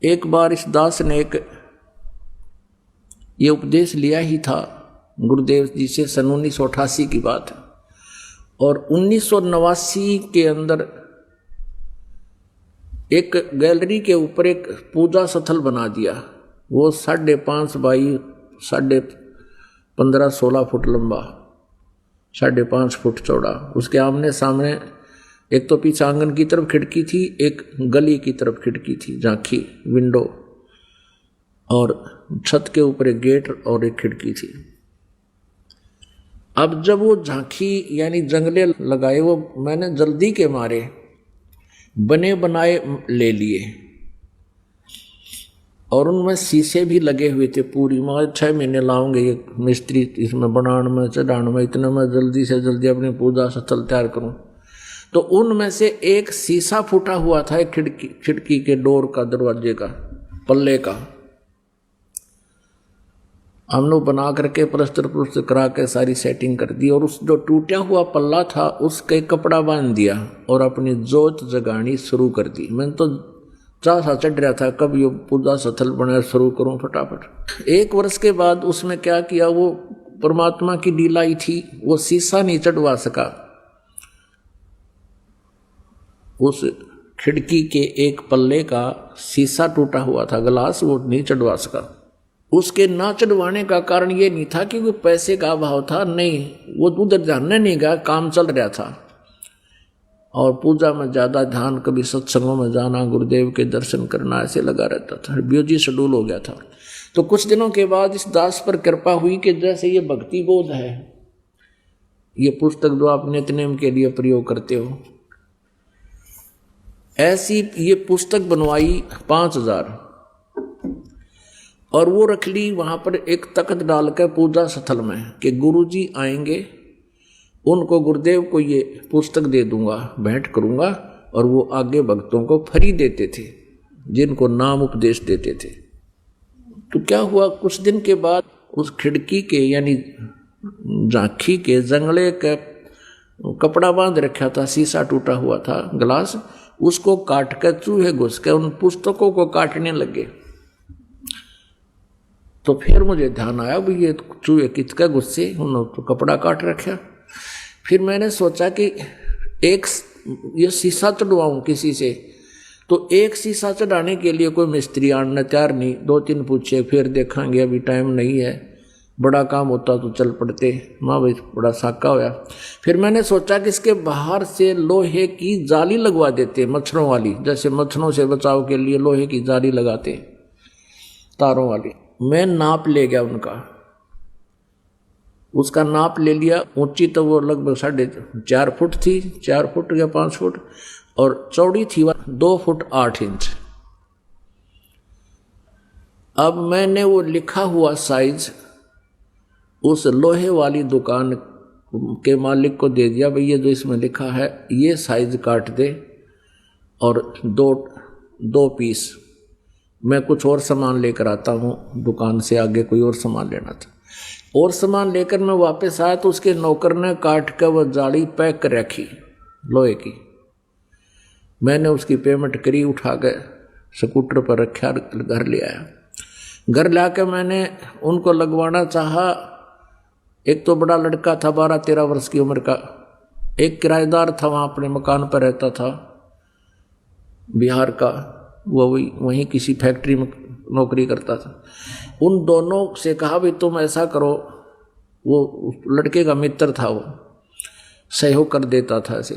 एक बार इस दास ने ये उपदेश लिया ही था गुरुदेव जी से, सन 1988 की बात है। और 1989 के अंदर एक गैलरी के ऊपर एक पूजा स्थल बना दिया। वो 5.5 बाई 15.5-16 फुट लंबा, 5.5 फुट चौड़ा। उसके आमने सामने एक तो पीछे आंगन की तरफ खिड़की थी, एक गली की तरफ खिड़की थी, झांकी विंडो, और छत के ऊपर एक गेट और एक खिड़की थी। अब जब वो झांकी यानी जंगले लगाए, वो मैंने जल्दी के मारे बने बनाए ले लिए, और उनमें शीशे भी लगे हुए थे। पूरी मैं 6 महीने लाऊंगे ये मिस्त्री इसमें बनाने में चढ़ाने में, इतने में जल्दी से जल्दी अपनी पूजा स्थल तैयार करूं। तो उनमें से एक शीशा फूटा हुआ था, एक खिड़की के डोर का, दरवाजे का, पल्ले का। हम लोग बना करके प्लस्तर करा के सारी सेटिंग कर दी, और उस जो टूटा हुआ पल्ला था उसके कपड़ा बांध दिया और अपनी जोत जगानी शुरू कर दी। मैंने तो सा चढ़ रहा था कब ये पूजा स्थल बना शुरू करूं फटाफट। 1 वर्ष के बाद उसमें क्या किया, वो परमात्मा की लीलाई थी, वो शीशा नहीं चढ़वा सका। उस खिड़की के एक पल्ले का शीशा टूटा हुआ था, ग्लास, वो नहीं चढ़वा सका। उसके ना चढ़वाने का कारण ये नहीं था कि वो पैसे का अभाव था, नहीं, वो उधर जानने नहीं गया, काम चल रहा था। और पूजा में ज़्यादा ध्यान, कभी सत्संगों में जाना, गुरुदेव के दर्शन करना, ऐसे लगा रहता था, बिजी शेड्यूल हो गया था। तो कुछ दिनों के बाद इस दास पर कृपा हुई कि जैसे ये भक्ति बोध है, ये पुस्तक जो आप नित्यनेम के लिए प्रयोग करते हो, ऐसी ये पुस्तक बनवाई 5,000, और वो रख ली वहां पर एक तख्त डालकर पूजा स्थल में कि गुरुजी आएंगे, उनको गुरुदेव को ये पुस्तक दे दूंगा, भेंट करूंगा। और वो आगे भक्तों को फ्री देते थे, जिनको नाम उपदेश देते थे। तो क्या हुआ, कुछ दिन के बाद उस खिड़की के यानी झांकी के जंगले का कपड़ा बांध रखा था, शीशा टूटा हुआ था, ग्लास, उसको काट कर चूहे घुस के उन पुस्तकों को काटने लगे। तो फिर मुझे ध्यान आया, भाई ये चूहे किसका गुस्से, उन्होंने तो कपड़ा काट रखा। फिर मैंने सोचा कि एक ये शीशा चढ़वाऊं किसी से। तो एक शीशा चढ़ाने के लिए कोई मिस्त्री आने तैयार नहीं, 2-3 पूछे, फिर देखेंगे, अभी टाइम नहीं है, बड़ा काम होता तो चल पड़ते। माँ भाई बड़ा साका होया। फिर मैंने सोचा कि इसके बाहर से लोहे की जाली लगवा देते, मच्छरों वाली, जैसे मच्छरों से बचाव के लिए लोहे की जाली लगाते, तारों वाली। मैं नाप ले गया उनका, उसका नाप ले लिया। ऊंची तो वो लगभग 4.5 फुट थी, 4 फुट या 5 फुट, और चौड़ी थी 2 फुट 8 इंच। अब मैंने वो लिखा हुआ साइज उस लोहे वाली दुकान के मालिक को दे दिया, भाई ये जो इसमें लिखा है ये साइज काट दे, और 2 पीस। मैं कुछ और सामान लेकर आता हूँ दुकान से, आगे कोई और सामान लेना था। और सामान लेकर मैं वापस आया तो उसके नौकर ने काट कर वह जाली पैक कर रखी लोहे की। मैंने उसकी पेमेंट करी, उठा कर स्कूटर पर रखा, घर ले आया। घर ला कर मैंने उनको लगवाना चाहा। एक तो बड़ा लड़का था 12-13 वर्ष की उम्र का, एक किराएदार था, वहाँ अपने मकान पर रहता था, बिहार का, वो वहीं किसी फैक्ट्री में नौकरी करता था। उन दोनों से कहा भाई तुम ऐसा करो, वो लड़के का मित्र था, वो सहयोग कर देता था। ऐसे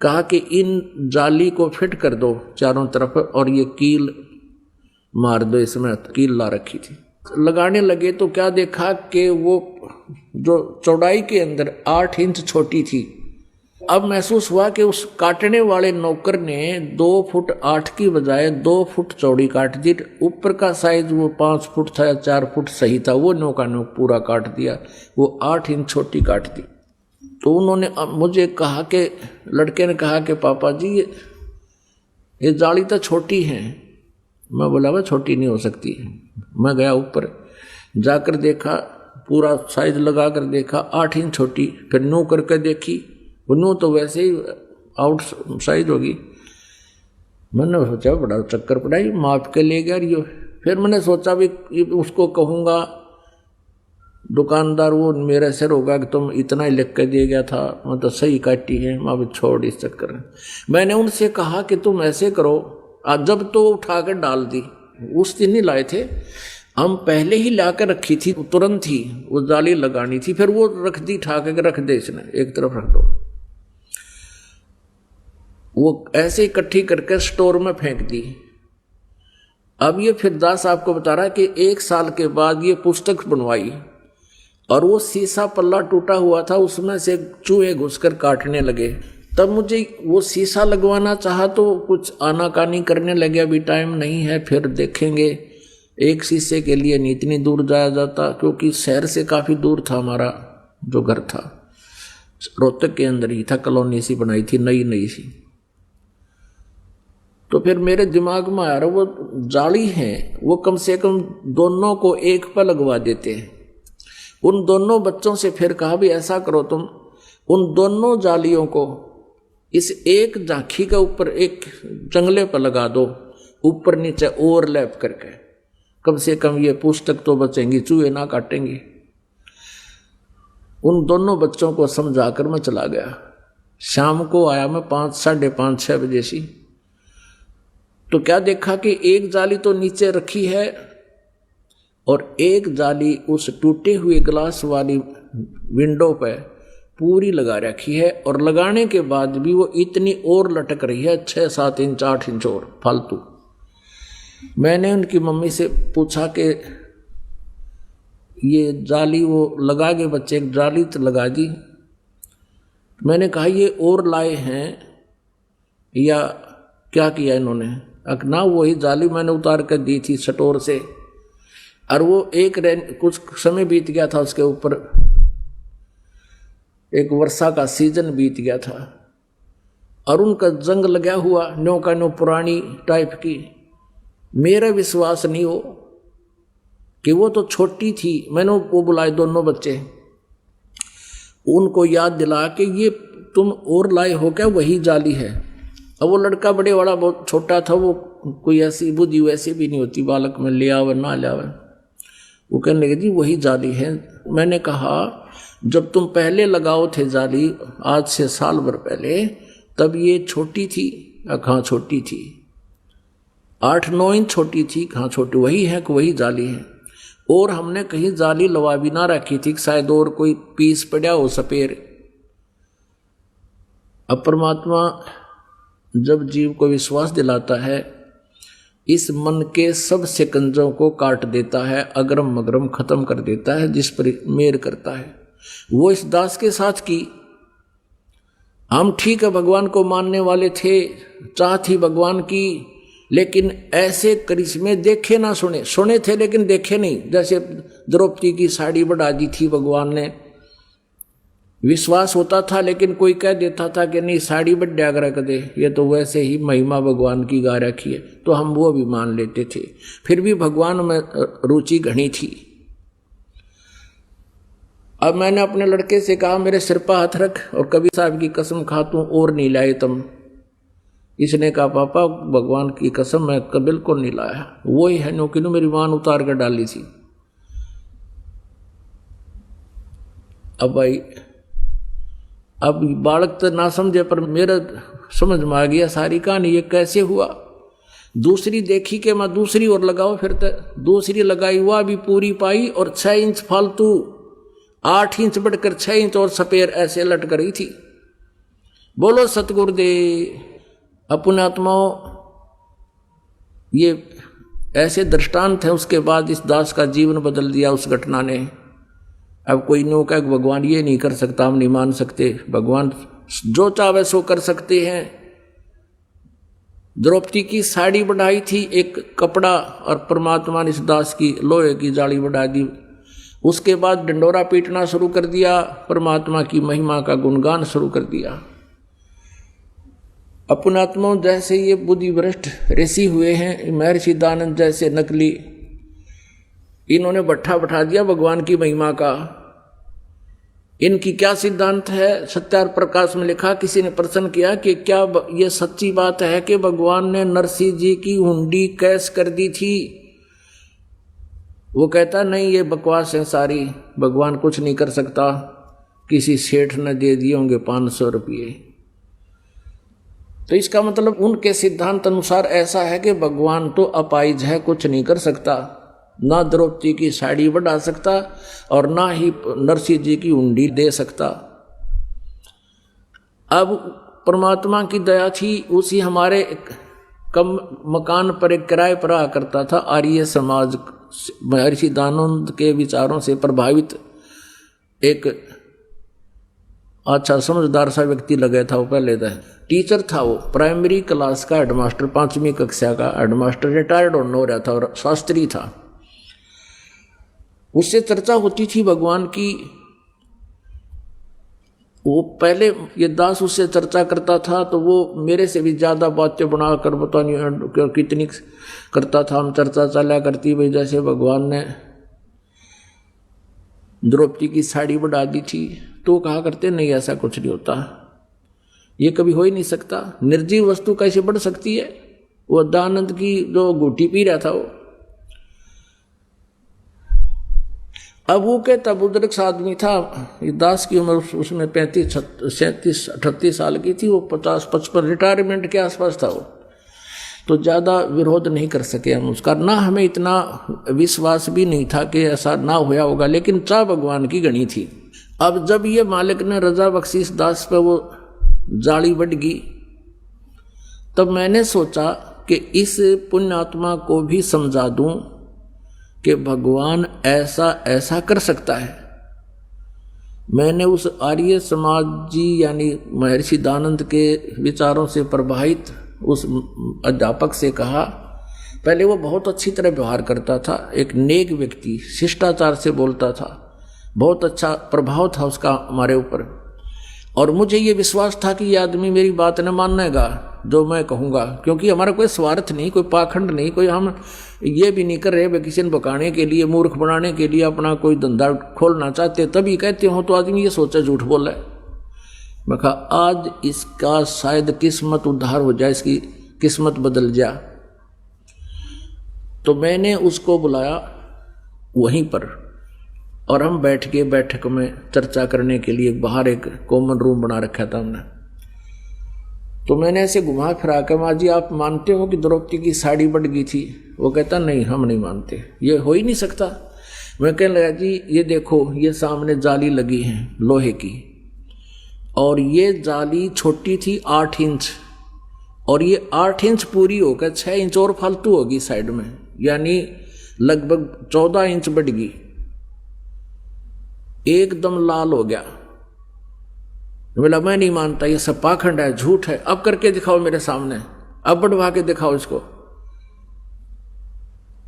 कहा कि इन जाली को फिट कर दो चारों तरफ, और ये कील मार दो, इसमें कील ला रखी थी। लगाने लगे तो क्या देखा कि वो जो चौड़ाई के अंदर 8 इंच छोटी थी। अब महसूस हुआ कि उस काटने वाले नौकर ने 2 फुट 8 की बजाय 2 फुट चौड़ी काट दी। ऊपर का साइज वो 5 फुट था या 4 फुट सही था, वो नौका नौक पूरा काट दिया, वो 8 इंच छोटी काट दी। तो उन्होंने मुझे कहा कि, लड़के ने कहा कि पापा जी ये जाली तो छोटी है। मैं बोला वह छोटी नहीं हो सकती। मैं गया ऊपर, जाकर देखा, पूरा साइज लगा कर देखा, 8 इंच छोटी। फिर नो करके देखी, वो नो तो वैसे ही आउट साइज होगी। मैंने सोचा बड़ा चक्कर पड़ा, ये माप के ले गया ये। फिर मैंने सोचा भी उसको कहूँगा, दुकानदार वो मेरे सिर होगा कि तुम इतना ही लिख के दे गया था, मैं तो सही काटी है, मैं भी छोड़ इस चक्कर में। मैंने उनसे कहा कि तुम ऐसे करो, जब तो उठा कर डाल दी, उस दिन नहीं लाए थे हम, पहले ही ला कर रखी थी, तुरंत ही वो जाली लगानी थी, फिर वो रख दी, ठा के रख दे, इसने एक तरफ रख दो। वो ऐसे इकट्ठी करके स्टोर में फेंक दी। अब ये फिर दास आपको बता रहा है कि 1 साल के बाद ये पुस्तक बनवाई और वो शीशा पल्ला टूटा हुआ था, उसमें से चूहे घुसकर काटने लगे। तब मुझे वो शीशा लगवाना चाहा तो कुछ आनाकानी करने लगे, अभी टाइम नहीं है, फिर देखेंगे। एक शीशे के लिए नहीं इतनी दूर जाया जाता, क्योंकि शहर से काफ़ी दूर था हमारा जो घर था, रोहतक के अंदर ही था, कॉलोनी सी बनाई थी, नई नई सी। तो फिर मेरे दिमाग में आ रहा, वो जाली है, वो कम से कम दोनों को एक पर लगवा देते हैं। उन दोनों बच्चों से फिर कहा भी ऐसा करो, तुम उन दोनों जालियों को इस एक झांकी के ऊपर एक जंगले पर लगा दो, ऊपर नीचे ओवरलैप करके, कम से कम ये पुस्तक तो बचेंगी, चूहे ना काटेंगी। उन दोनों बच्चों को समझाकर मैं चला गया। शाम को आया मैं 5, साढ़े 5, 6 बजे सी। तो क्या देखा कि एक जाली तो नीचे रखी है और एक जाली उस टूटे हुए ग्लास वाली विंडो पे पूरी लगा रखी है, और लगाने के बाद भी वो इतनी और लटक रही है, 6, 7 इंच 8 इंच और फालतू। मैंने उनकी मम्मी से पूछा कि ये जाली वो लगा के बच्चे, एक जाली तो लगा दी। मैंने कहा ये और लाए हैं या क्या किया इन्होंने? ना वही जाली मैंने उतार कर दी थी स्टोर से, और वो कुछ समय बीत गया था, उसके ऊपर एक वर्षा का सीजन बीत गया था, और उनका जंग लगा हुआ, न्यो का न्यो पुरानी टाइप की। मेरा विश्वास नहीं हो कि वो तो छोटी थी। मैंने वो बुलाए दोनों बच्चे, उनको याद दिला के ये तुम और लाए हो क्या? वही जाली है। अब वो लड़का बड़े वाला बहुत छोटा था, वो कोई ऐसी बुद्धि वैसे भी नहीं होती बालक में, ले आवे ना ले आवे। वो कहने लगे जी वही जाली है। मैंने कहा जब तुम पहले लगाओ थे जाली, आज से साल भर पहले, तब ये छोटी थी? कहाँ छोटी थी, 8-9 इंच छोटी थी। कहाँ छोटी, वही है कि वही जाली है। और हमने कहीं जाली लगा भी ना रखी थी, शायद और कोई पीस पड़ा हो सपेर। अब परमात्मा जब जीव को विश्वास दिलाता है, इस मन के सब शिकंजों को काट देता है, अगरम मगरम खत्म कर देता है, जिस पर मेर करता है। वो इस दास के साथ की। हम ठीक है भगवान को मानने वाले थे, चाह थी भगवान की, लेकिन ऐसे करिश्मे देखे ना सुने, सुने थे लेकिन देखे नहीं। जैसे द्रौपदी की साड़ी बढ़ा दी थी भगवान ने, विश्वास होता था, लेकिन कोई कह देता था कि नहीं साड़ी बढ़ा कर दे, ये तो वैसे ही महिमा भगवान की गा रखी है, तो हम वो भी मान लेते थे। फिर भी भगवान में रुचि घनी थी। अब मैंने अपने लड़के से कहा मेरे सिर पर हाथ रख और कभी साहब की कसम खा तू और नहीं लाए तुम। इसने कहा पापा भगवान की कसम मैं बिल्कुल नहीं लाया, वो ही है न्यों मेरी मां उतार कर डाली थी। अब भाई अब बालक तो ना समझे, पर मेरा समझ में आ गया सारी कहानी ये कैसे हुआ। दूसरी देखी कि मैं दूसरी और लगाओ, फिर तो दूसरी लगाई, हुआ भी पूरी पाई, और 6 इंच फालतू, 8 इंच बढ़कर 6 इंच और सपेर ऐसे लटक रही थी। बोलो सतगुरुदेव। अपने आत्माओं, ये ऐसे दृष्टांत है। उसके बाद इस दास का जीवन बदल दिया उस घटना ने। अब कोई नो का भगवान ये नहीं कर सकता, हम नहीं मान सकते, भगवान जो चाहे सो कर सकते हैं। द्रौपदी की साड़ी बढ़ाई थी एक कपड़ा, और परमात्मा ने इस दास की लोहे की जाली बढ़ा दी। उसके बाद डंडोरा पीटना शुरू कर दिया, परमात्मा की महिमा का गुणगान शुरू कर दिया। अपनात्माओं जैसे ये बुद्धि भ्रष्ट ऋषि हुए हैं, महर्षि दानंद जैसे नकली, इन्होंने भट्ठा बैठा दिया भगवान की महिमा का। इनकी क्या सिद्धांत है? सत्यार प्रकाश में लिखा, किसी ने प्रश्न किया कि क्या ये सच्ची बात है कि भगवान ने नरसिंह जी की हुंडी कैश कर दी थी? वो कहता नहीं, ये बकवास है सारी, भगवान कुछ नहीं कर सकता, किसी सेठ ने दे दिए होंगे 500 रुपये। तो इसका मतलब उनके सिद्धांत अनुसार ऐसा है कि भगवान तो अपाइज है, कुछ नहीं कर सकता, ना द्रौपदी की साड़ी बढ़ा सकता और ना ही नरसिंह जी की हुंडी दे सकता। अब परमात्मा की दया थी, उसी हमारे कम मकान पर एक किराए पर आ करता था आर्य समाज, महर्षि दानंद के विचारों से प्रभावित एक अच्छा समझदार सा व्यक्ति लगा था। वो पहले था टीचर था, वो प्राइमरी क्लास का हेडमास्टर, 5वीं कक्षा का हेडमास्टर, रिटायर्ड होने हो रहा था और शास्त्री था। उससे चर्चा होती थी भगवान की। वो पहले ये दास उससे चर्चा करता था तो वो मेरे से भी ज्यादा बातें बनाकर पता नहीं कितनी करता था। हम चर्चा चला करती भाई जैसे भगवान ने द्रौपदी की साड़ी बढ़ा दी थी, तो कहा करते नहीं ऐसा कुछ नहीं होता, ये कभी हो ही नहीं सकता, निर्जीव वस्तु कैसे बढ़ सकती है। वो दानंद की जो घूटी पी रहा था वो, अब वो कहता बुजुर्ग आदमी था, दास की उम्र उसमें 35, 37, 38 साल की थी, वो 50, 55 रिटायरमेंट के आसपास था वो, तो ज़्यादा विरोध नहीं कर सके हम उसका। ना हमें इतना विश्वास भी नहीं था कि ऐसा ना होया होगा, लेकिन चाह भगवान की गणी थी। अब जब ये मालिक ने रजा बख्शीश दास पे वो जाली बढ़ गई, तब मैंने सोचा कि इस पुण्यात्मा को भी समझा दूं कि भगवान ऐसा ऐसा कर सकता है। मैंने उस आर्य समाजी यानी महर्षि दानंद के विचारों से प्रभावित उस अध्यापक से कहा, पहले वो बहुत अच्छी तरह व्यवहार करता था, एक नेक व्यक्ति, शिष्टाचार से बोलता था, बहुत अच्छा प्रभाव था उसका हमारे ऊपर, और मुझे ये विश्वास था कि ये आदमी मेरी बात न मानेगा जो मैं कहूँगा, क्योंकि हमारा कोई स्वार्थ नहीं, कोई पाखंड नहीं, कोई हम ये भी नहीं कर रहे किसी ने बकाने के लिए, मूर्ख बनाने के लिए अपना कोई धंधा खोलना चाहते तभी कहते हो, तो आदमी ये सोचा झूठ बोला है। मैं कहा आज इसका शायद किस्मत उद्धार हो जाए, इसकी किस्मत बदल जा। तो मैंने उसको बुलाया वहीं पर और हम बैठ के बैठक में चर्चा करने के लिए बाहर एक कॉमन रूम बना रखा था हमने। तो मैंने ऐसे घुमा फिरा कर, माँ जी आप मानते हो कि द्रौपदी की साड़ी बढ़ गई थी? वो कहता नहीं हम नहीं मानते, ये हो ही नहीं सकता। मैं कहने लगा जी ये देखो, ये सामने जाली लगी है लोहे की, और ये जाली छोटी थी 8 इंच, और ये 8 इंच पूरी होकर 6 इंच और फालतू होगी साइड में, यानी लगभग 14 इंच बढ़ गई, एकदम लाल हो गया। बोला मैं नहीं मानता, ये सब पाखंड है, झूठ है, अब करके दिखाओ मेरे सामने, अब बढ़वा के दिखाओ इसको।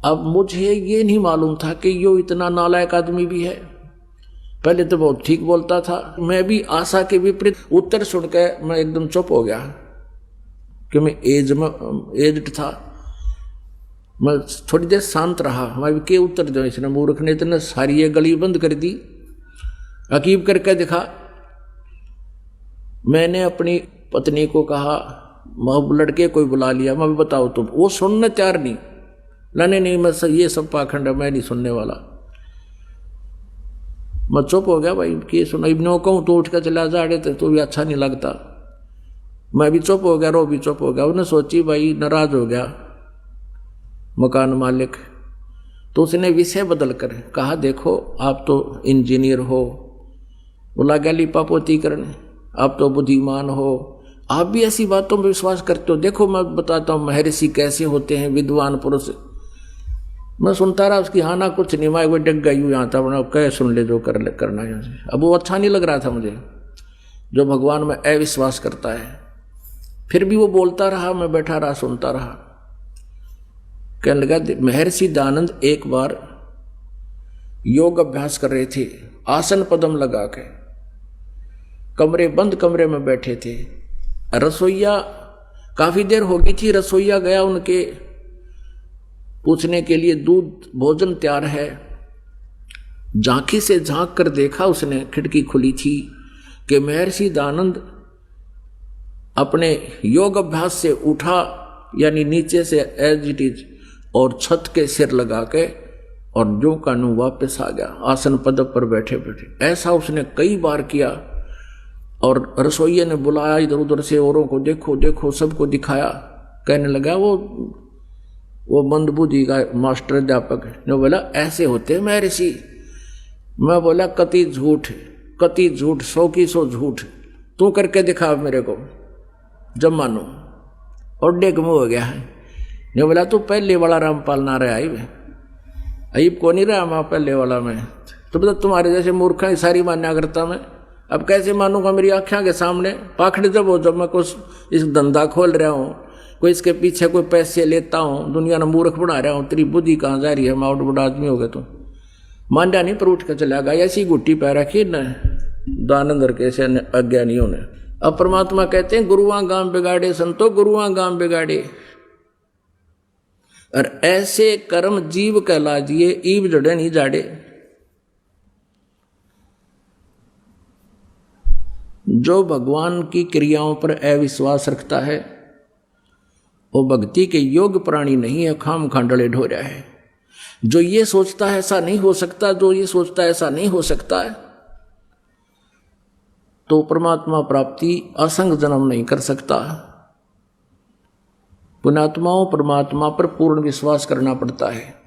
अब मुझे ये नहीं मालूम था कि यो इतना नालायक आदमी भी है। पहले तो बहुत ठीक बोलता था, मैं भी आशा के विपरीत उत्तर सुनकर मैं एकदम चुप हो गया कि मैं एज्ड था। मैं थोड़ी देर शांत रहा, मैं के उत्तर दो, इसने मूर्ख ने इतने सारी ये गली बंद कर दी, अकीब करके दिखा। मैंने अपनी पत्नी को कहा, लड़के कोई बुला लिया, मैं भी बताओ तुम, वो सुनने तैयार नहीं, नहीं मैं ये सब पाखंड है, मैं नहीं सुनने वाला। मैं चुप हो गया, भाई कि सुना इब्नो कहूँ तो उठ कर चला जा रहे थे तो भी अच्छा नहीं लगता। मैं भी चुप हो गया, रो भी चुप हो गया। उन्हें सोची भाई नाराज हो गया मकान मालिक, तो उसने विषय बदल कर कहा देखो आप तो इंजीनियर हो, बोला गया लिपापोती करने, आप तो बुद्धिमान हो, आप भी ऐसी बातों में विश्वास करते हो। देखो मैं बताता हूँ महर्षि कैसे होते हैं, विद्वान पुरुष। मैं सुनता रहा, उसकी हाँ ना कुछ नहीं, मैं वो डग गई हूँ यहाँ था, बना कह सुन ले जो करना यहाँ से। अब वो अच्छा नहीं लग रहा था मुझे, जो भगवान में अविश्वास करता है। फिर भी वो बोलता रहा, मैं बैठा रहा सुनता रहा। कहने लगा महर्षि दानंद एक बार योग अभ्यास कर रहे थे, आसन पद्म लगा के, बंद कमरे में बैठे थे। रसोईया काफी देर हो गई थी, रसोईया गया उनके पूछने के लिए दूध भोजन तैयार है। झांकी से झांक कर देखा उसने, खिड़की खुली थी, कि महर्षि दयानंद अपने योग अभ्यास से उठा, यानी नीचे से एज इट इज, और छत के सिर लगा के और जो कानू वापस आ गया आसन पदक पर बैठे बैठे। ऐसा उसने कई बार किया। और रसोइये ने बुलाया इधर उधर से, औरों को देखो देखो, सबको दिखाया। कहने लगा वो मंदबुद्धि का मास्टर अध्यापक ने बोला ऐसे होते महर्षि। मैं बोला कति झूठ, 100 की 100 झूठ, तू करके दिखा मेरे को, जब मानो। और डेग मुँह हो गया है। ने बोला तू पहले वाला रामपाल ना रहा अईब को नहीं रहा, मैं पहले वाला में। तो मतलब तुम्हारे जैसे मूर्खा ही सारी मान्या करता मैं। अब कैसे मानूंगा मेरी आँखों के सामने? पाखड़ जब मैं कुछ इस धंधा खोल रहा हूँ, कोई इसके पीछे कोई पैसे लेता हूँ, दुनिया ने मूर्ख बना रहा हूँ, तेरी बुद्धि कहाँ जा रही है? माउट बड़ा आदमी हो गया तू। मान्या नहीं पर उठ कर चला गया। ऐसी गुट्टी पै रखी न दानंदर के से अज्ञानियों ने। अब परमात्मा कहते हैं गुरुआ गांव बिगाड़े संतो, गुरुआ गांव बिगाड़े। और ऐसे कर्म जीव कहला दिए, ईव जड़े नहीं जाड़े। जो भगवान की क्रियाओं पर अविश्वास रखता है वो भक्ति के योग्य प्राणी नहीं है, खाम खांडले ढो रहा है। जो ये सोचता है ऐसा नहीं हो सकता, जो ये सोचता है ऐसा नहीं हो सकता है, तो परमात्मा प्राप्ति असंग जन्म नहीं कर सकता। पुण्यात्माओं परमात्मा पर पूर्ण विश्वास करना पड़ता है।